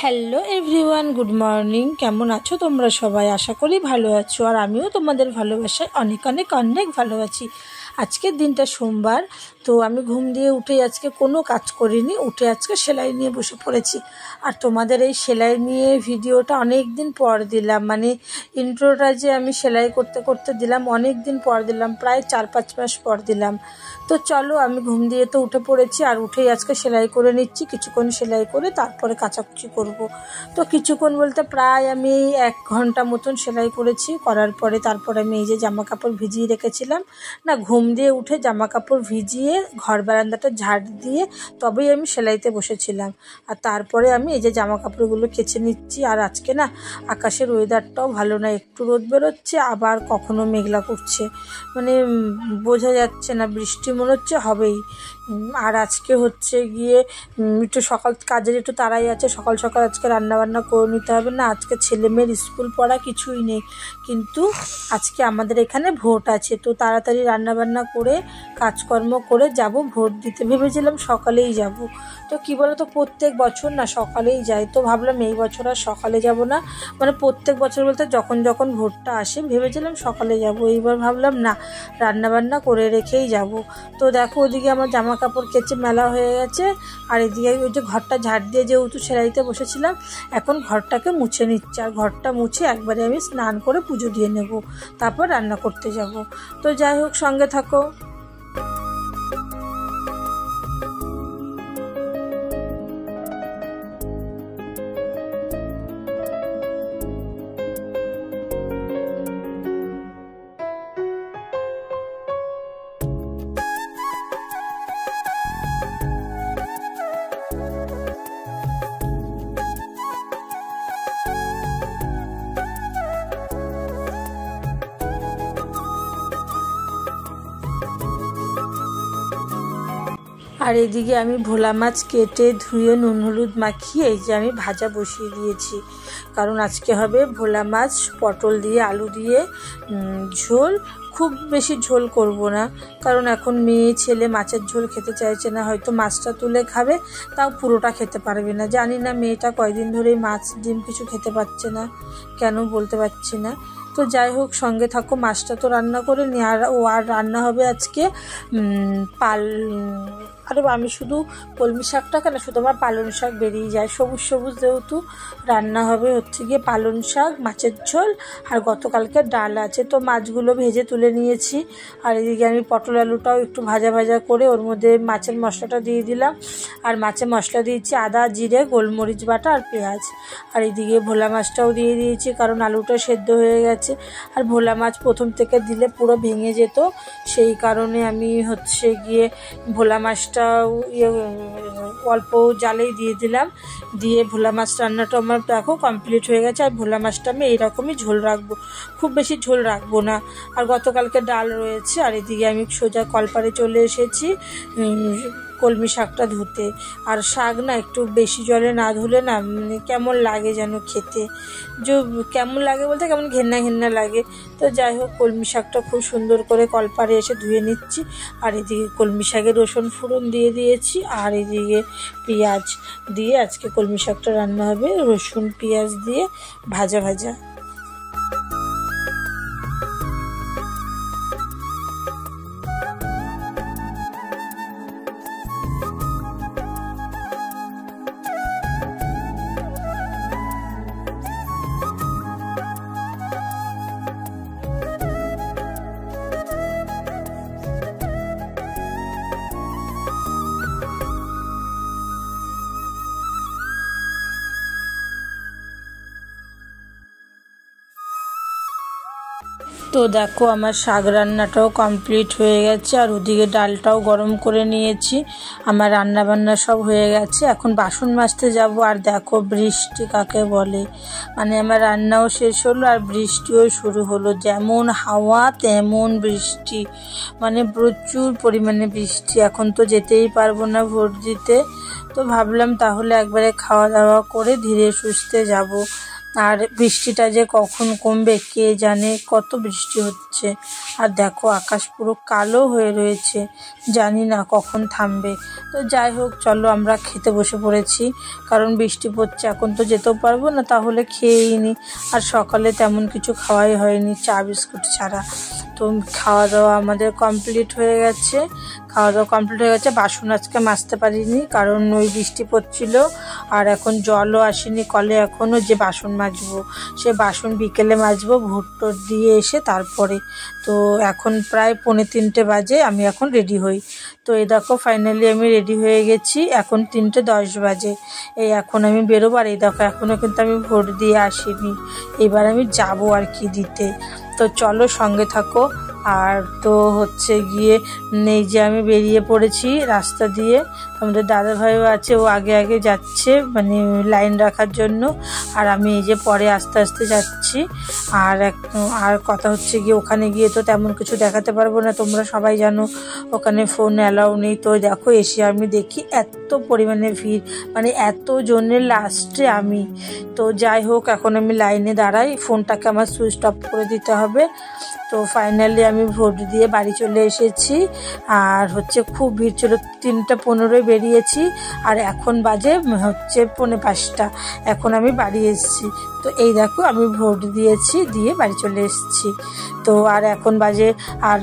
Hello everyone, good morning. কেমন আছো তোমরা সবাই? আশা করি ভালো আছো, আর আমিও তোমাদের ভালোবাসায় অনেক অনেক অনেক ভালো আছি। আজকের দিনটা সোমবার, তো আমি ঘুম দিয়ে উঠে আজকে কোনো কাজ করিনি, উঠে আজকে সেলাই নিয়ে বসে পড়েছি। আর তোমাদের এই সেলাই নিয়ে ভিডিওটা অনেক দিন পর দিলাম, মানে ইন্ট্রোটা যে আমি সেলাই করতে করতে দিলাম, অনেক দিন পর দিলাম, প্রায় 4-5 মাস পর দিলাম। তো চলো, আমি ঘুম দিয়ে তো উঠে পড়েছি, আর উঠেই আজকে সেলাই করে নিচ্ছি। কিছুক্ষণ সেলাই করে তারপরে কাচাকুচি করব। তো কিছুক্ষণ বলতে প্রায় আমি 1 ঘন্টা মতন সেলাই করেছি। করার পরে তারপরে আমি এই যে জামা কাপড় ভিজিয়ে রেখেছিলাম না, ঘুম দিয়ে উঠে জামা কাপড় ভিজিয়ে ঘর বারান্দাটা ঝাড় দিয়ে তবেই আমি সেলাইতে বসেছিলাম। আর তারপরে আমি এই যে জামা কাপড়গুলো কেচে নিচ্ছি। আর আজকে না আকাশের ওয়েদারটাও ভালো না, একটু রোদ বেরোচ্ছে, আবার কখনো মেঘলা করছে, মানে বোঝা যাচ্ছে না, বৃষ্টি মনে হচ্ছে হবেই। আর আজকে হচ্ছে গিয়ে একটু সকাল কাজের একটু তাড়াই আছে, সকাল সকাল আজকে রান্নাবান্না করে নিতে হবে না। আজকে ছেলে মেয়ের স্কুল পড়া কিছুই নেই, কিন্তু আজকে আমাদের এখানে ভোট আছে, তো তাড়াতাড়ি রান্নাবান্না করে কাজকর্ম করে যাব ভোট দিতে। ভেবেছিলাম সকালেই যাব, তো কী বলো তো, প্রত্যেক বছর না সকালেই যাই, তো ভাবলাম এই বছর আর সকালে যাব না। মানে প্রত্যেক বছর বলতে যখন যখন ভোটটা আসে ভেবেছিলাম সকালে যাব, এইবার ভাবলাম না, রান্নাবান্না করে রেখেই যাব। তো দেখো, ওদিকে আমার জামা কাপড় কেচে মেলা হয়ে গেছে, আর এদিকে ওই যে ঘরটা ঝাড় দিয়ে যেহেতু সেলাইতে বসেছিলাম, এখন ঘরটাকে মুছে নিচ্ছে। আর ঘরটা মুছে একবারে আমি স্নান করে পুজো দিয়ে নেব, তারপর রান্না করতে যাব। তো যাই হোক, সঙ্গে থাকো। আর এদিকে আমি ভোলা মাছ কেটে ধুয়ে নুন হলুদ মাখিয়ে এই যে আমি ভাজা বসিয়ে দিয়েছি, কারণ আজকে হবে ভোলা মাছ পটল দিয়ে আলু দিয়ে ঝোল। খুব বেশি ঝোল করব না, কারণ এখন মেয়ে ছেলে মাছের ঝোল খেতে চাইছে না, হয়তো মাছটা তুলে খাবে, তাও পুরোটা খেতে পারবে না। জানি না মেয়েটা কয়দিন ধরেই মাছ ডিম কিছু খেতে পারছে না, কেন বলতে পারছি না। তো যাই হোক, সঙ্গে থাকো। মাছটা তো রান্না করে নি, আর রান্না হবে আজকে আরে আমি শুধু কলমি শাকটা কেন, শুধু আমার পালং শাক বেরিয়ে যায়, সবুজ সবুজ, যেহেতু রান্না হবে হচ্ছে গিয়ে পালং শাক, মাছের ঝোল, আর গতকালকে ডাল আছে। তো মাছগুলো ভেজে তুলে নিয়েছি, আর এদিকে আমি পটল আলুটাও একটু ভাজা ভাজা করে ওর মধ্যে মাছের মশলাটা দিয়ে দিলাম। আর মাছের মশলা দিয়েছি আদা, জিরে, গোলমরিচ বাটা আর পেঁয়াজ। আর এদিকে ভোলা মাছটাও দিয়ে দিয়েছি, কারণ আলুটা সেদ্ধ হয়ে গেছে। আর ভোলা মাছ প্রথম থেকে দিলে পুরো ভেঙে যেত, সেই কারণে আমি হচ্ছে গিয়ে ভোলা মাছটা অল্প জালেই দিয়ে দিলাম। দিয়ে ভোলা মাছ রান্নাটা আমার দেখো কমপ্লিট হয়ে গেছে। আর ভোলা মাছটা আমি এইরকমই ঝোল রাখবো, খুব বেশি ঝোল রাখবো না। আর গতকালকে ডাল রয়েছে। আর এদিকে আমি সোজা কলপারে চলে এসেছি কলমি শাকটা ধুতে। আর শাক না একটু বেশি জলে না ধুলে না কেমন লাগে যেন খেতে, কেমন লাগে বলতে কেমন ঘেন্না ঘেন্না লাগে। তো যাই হোক, কলমি শাকটা খুব সুন্দর করে কলপারে এসে ধুয়ে নিচ্ছি। আর এদিকে কলমি শাকে রসুন ফোড়ন দিয়ে দিয়েছি, আর এদিকে পেঁয়াজ দিয়ে আজকে কলমি শাকটা রান্না হবে রসুন পেঁয়াজ দিয়ে ভাজা ভাজা। তো দেখো, আমার শাক রান্নাটাও কমপ্লিট হয়ে গেছে, আর ওদিকে ডালটাও গরম করে নিয়েছি। আমার রান্না বান্না সব হয়ে গেছে, এখন বাসন মাজতে যাব। আর দেখো বৃষ্টি কাকে বলে, মানে আমার রান্নাও শেষ হলো আর বৃষ্টিও শুরু হলো। যেমন হাওয়া তেমন বৃষ্টি, মানে প্রচুর পরিমাণে বৃষ্টি। এখন তো যেতেই পারবো না ভোট দিতে, তো ভাবলাম তাহলে একবারে খাওয়া দাওয়া করে ধীরে সুস্থে যাব। আর বৃষ্টিটা যে কখন কমবে কে জানে, কত বৃষ্টি হচ্ছে। আর দেখো আকাশ পুরো কালো হয়ে রয়েছে, জানি না কখন থামবে। তো যাই হোক, চলো আমরা খেতে বসে পড়েছি, কারণ বৃষ্টি পড়ছে, এখন তো যেতেও পারবো না, তাহলে খেয়েই নি। আর সকালে তেমন কিছু খাওয়াই হয়নি, চা বিস্কুট ছাড়া। তো খাওয়া দাওয়া আমাদের কমপ্লিট হয়ে গেছে, বাসন আজকে মাজতে পারিনি, কারণ ওই বৃষ্টি পড়ছিল, আর এখন জলও আসেনি কলে এখনও যে বাসন মাজবো। সে বাসন বিকেলে মাজবো, ভোট টোট দিয়ে এসে তারপরে। তো এখন প্রায় 2:45 বাজে, আমি এখন রেডি হই। তো এই দেখো ফাইনালি আমি রেডি হয়ে গেছি, এখন 3:10 বাজে। এই এখন আমি বেরোবো, আর এই দেখো এখনও কিন্তু আমি ভোট দিয়ে আসিনি, এবার আমি যাবো আর কি দিতে। তো চলো সঙ্গে থাকো। আর তো হচ্ছে গিয়ে এই যে আমি বেরিয়ে পড়েছি রাস্তা দিয়ে, আমাদের দাদা ভাইও আছে, ও আগে আগে যাচ্ছে মানে লাইন রাখার জন্য, আর আমি এই যে পরে আস্তে আস্তে যাচ্ছি। আর কথা হচ্ছে গিয়ে ওখানে গিয়ে তো তেমন কিছু দেখাতে পারবো না, তোমরা সবাই জানো ওখানে ফোন অ্যালাউ নেই। তো দেখো এসে আমি দেখি এত পরিমাণে ভিড়, মানে এত জনের লাস্টে আমি। তো যাই হোক, এখন আমি লাইনে দাঁড়াই, ফোনটাকে আমার সুইচ অফ করে দিতে হবে। তো ফাইনালি আমি ভোট দিয়ে বাড়ি চলে এসেছি, আর হচ্ছে খুব ভিড় ছিল। 3:15 বেরিয়েছি, আর এখন বাজে হচ্ছে 4:45, এখন আমি বাড়ি এসেছি। তো এই দেখো আমি ভোট দিয়েছি, দিয়ে বাড়ি চলে এসেছি। তো আর এখন বাজে, আর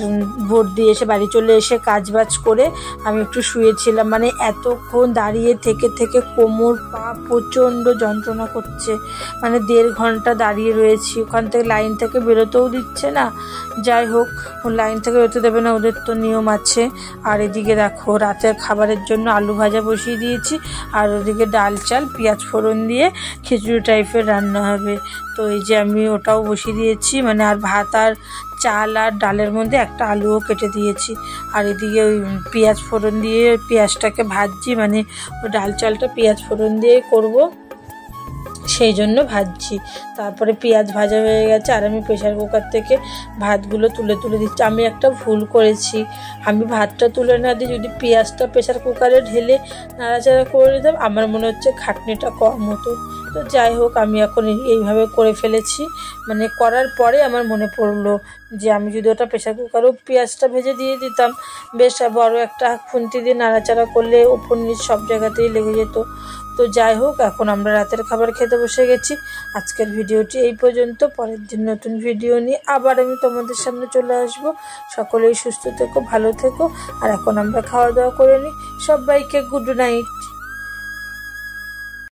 ভোট দিয়ে এসে বাড়ি চলে এসে কাজবাজ করে আমি একটু শুয়েছিলাম, মানে এতক্ষণ দাঁড়িয়ে থেকে থেকে কোমর পা প্রচণ্ড যন্ত্রণা করছে, মানে 1.5 ঘন্টা দাঁড়িয়ে রয়েছি, ওখান থেকে লাইন থেকে বেরোতেও দিচ্ছে না। যাই হোক, লাইন থেকে বেরোতে দেবে না, ওদের তো নিয়ম আছে। আর এদিকে দেখো রাতের খাবারের জন্য আলু ভাজা বসিয়ে দিয়েছি, আর ওদিকে ডাল চাল পেঁয়াজ ফোড়ন দিয়ে খিচুড়ি টাইপের রান্না হবে। তো এই যে আমি ওটাও বসিয়ে দিয়েছি, মানে আর ভাত আর চাল আর ডালের মধ্যে একটা আলুও কেটে দিয়েছি। আর এদিকে ওই পেঁয়াজ ফোড়ন দিয়ে পেঁয়াজটাকে ভাজছি, মানে ওই ডাল চালটা পেঁয়াজ ফোড়ন দিয়ে করব, সেই জন্য ভাজছি। তারপরে পেঁয়াজ ভাজা হয়ে গেছে, আর আমি প্রেশার কুকার থেকে ভাতগুলো তুলে তুলে দিচ্ছি। আমি একটা ভুল করেছি, আমি ভাতটা তুলে না দিয়ে যদি পেঁয়াজটা প্রেশার কুকারে ঢেলে নাড়াচাড়া করে দিতাম, আমার মনে হচ্ছে খাটনিটা কম হতো। তো যাই হোক, আমি এখন এইভাবে করে ফেলেছি, মানে করার পরে আমার মনে পড়লো যে আমি যদি ওটা প্রেশার কুকারেও পেঁয়াজটা ভেজে দিয়ে দিতাম, বেশ বড় একটা খুন্তি দিয়ে নাড়াচাড়া করলে ওপর নিচ সব জায়গাতেই লেগে যেত। তো যাই হোক, এখন আমরা রাতের খাবার খেতে বসে গেছি। আজকের ভিডিওটি এই পর্যন্ত, পরের দিন নতুন ভিডিও নিয়ে আবার আমি তোমাদের সামনে চলে আসব। সকলেই সুস্থ থেকো, ভালো থেকো। আর এখন আমরা খাওয়া দাওয়া করে নিই, সবাইকে গুড নাইট।